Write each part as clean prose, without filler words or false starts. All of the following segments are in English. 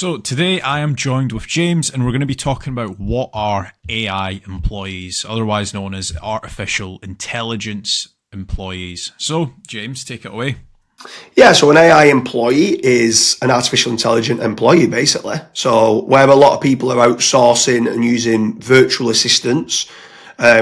So today I am joined with James and we're going to be talking about what are AI employees, otherwise known as artificial intelligence employees. So James, take it away. Yeah, so an AI employee is an artificial intelligent employee, basically. So where a lot of people are outsourcing and using virtual assistants,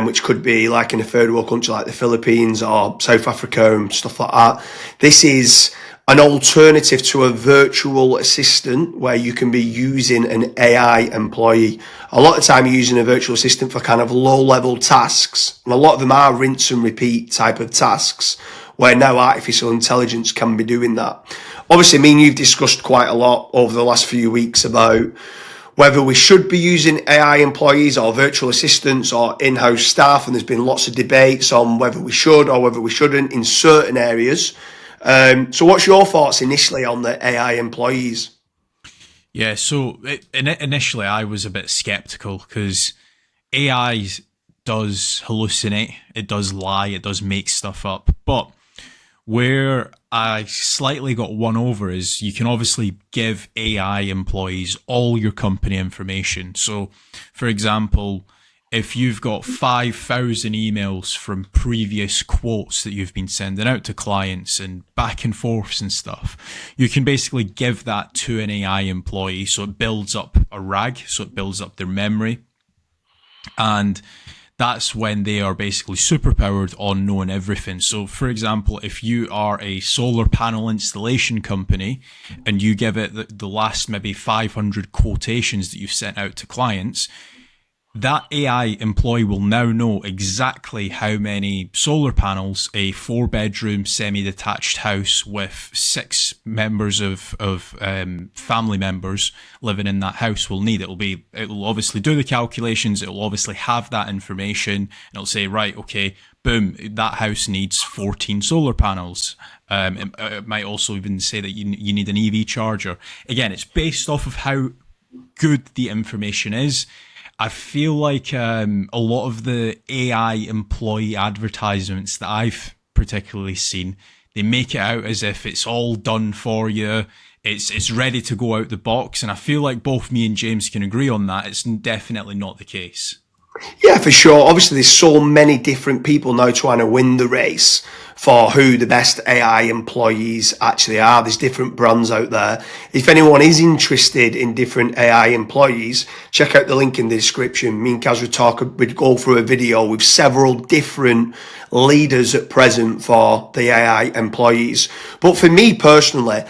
which could be like in a third world country like the Philippines or South Africa and stuff like that. This is an alternative to a virtual assistant where you can be using an AI employee. A lot of time you're using a virtual assistant for kind of low level tasks, and a lot of them are rinse and repeat type of tasks where now artificial intelligence can be doing that. Obviously, me and you've discussed quite a lot over the last few weeks about whether we should be using AI employees or virtual assistants or in-house staff, and there's been lots of debates on whether we should or whether we shouldn't in certain areas. So what's your thoughts initially on the AI employees? Yeah, so initially I was a bit skeptical because AI does hallucinate, it does lie, it does make stuff up, but where I slightly got won over is you can obviously give AI employees all your company information. So, for example, if you've got 5,000 emails from previous quotes that you've been sending out to clients and back and forths and stuff, you can basically give that to an AI employee. So it builds up a RAG, so it builds up their memory. And that's when they are basically superpowered on knowing everything. So, for example, if you are a solar panel installation company and you give it the last maybe 500 quotations that you've sent out to clients, that AI employee will now know exactly how many solar panels a 4-bedroom semi-detached house with 6 members of family members living in that house will need. It will obviously do the calculations. It will obviously have that information, and it'll say, right, okay, boom, that house needs 14 solar panels. It might also even say that you need an EV charger. Again, it's based off of how good the information is. I feel like a lot of the AI employee advertisements that I've particularly seen, they make it out as if it's all done for you. It's ready to go out the box. And I feel like both me and James can agree on that. It's definitely not the case. Yeah, for sure. Obviously, there's so many different people now trying to win the race for who the best AI employees actually are. There's different brands out there. If anyone is interested in different AI employees, check out the link in the description. Me and Kasra we'd go through a video with several different leaders at present for the AI employees. But for me personally,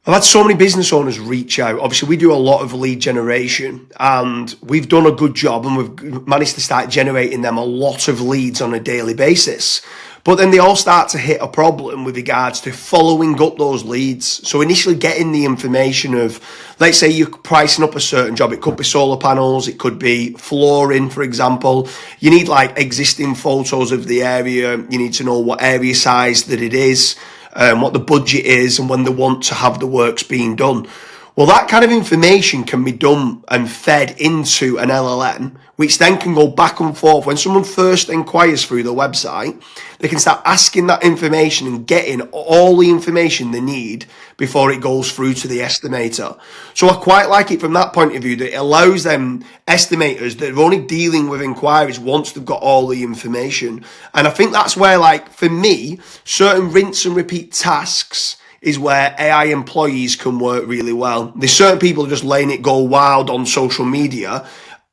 I've had so many business owners reach out. Obviously, we do a lot of lead generation and we've done a good job and we've managed to start generating them a lot of leads on a daily basis. But then they all start to hit a problem with regards to following up those leads. So initially getting the information of, let's say you're pricing up a certain job. It could be solar panels. It could be flooring, for example. You need like existing photos of the area. You need to know what area size that it is. What the budget is and when they want to have the works being done. Well, that kind of information can be done and fed into an LLM, which then can go back and forth. When someone first inquires through the website, they can start asking that information and getting all the information they need before it goes through to the estimator. So I quite like it from that point of view, that it allows them estimators that are only dealing with inquiries once they've got all the information. And I think that's where, like, for me, certain rinse and repeat tasks is where AI employees can work really well. There's certain people just letting it go wild on social media.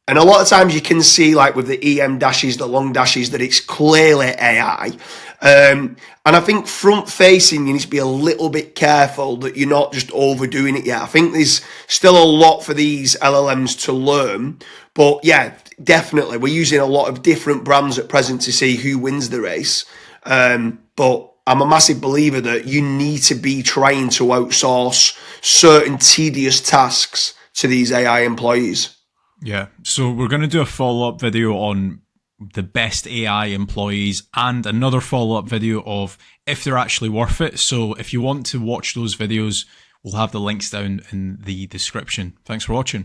And a lot of times you can see, like with the EM dashes, the long dashes, that it's clearly AI. And I think front facing, you need to be a little bit careful that you're not just overdoing it yet. I think there's still a lot for these LLMs to learn. But yeah, definitely, we're using a lot of different brands at present to see who wins the race. But I'm a massive believer that you need to be trying to outsource certain tedious tasks to these AI employees. Yeah, so we're going to do a follow-up video on the best AI employees and another follow-up video of if they're actually worth it. So if you want to watch those videos, we'll have the links down in the description. Thanks for watching.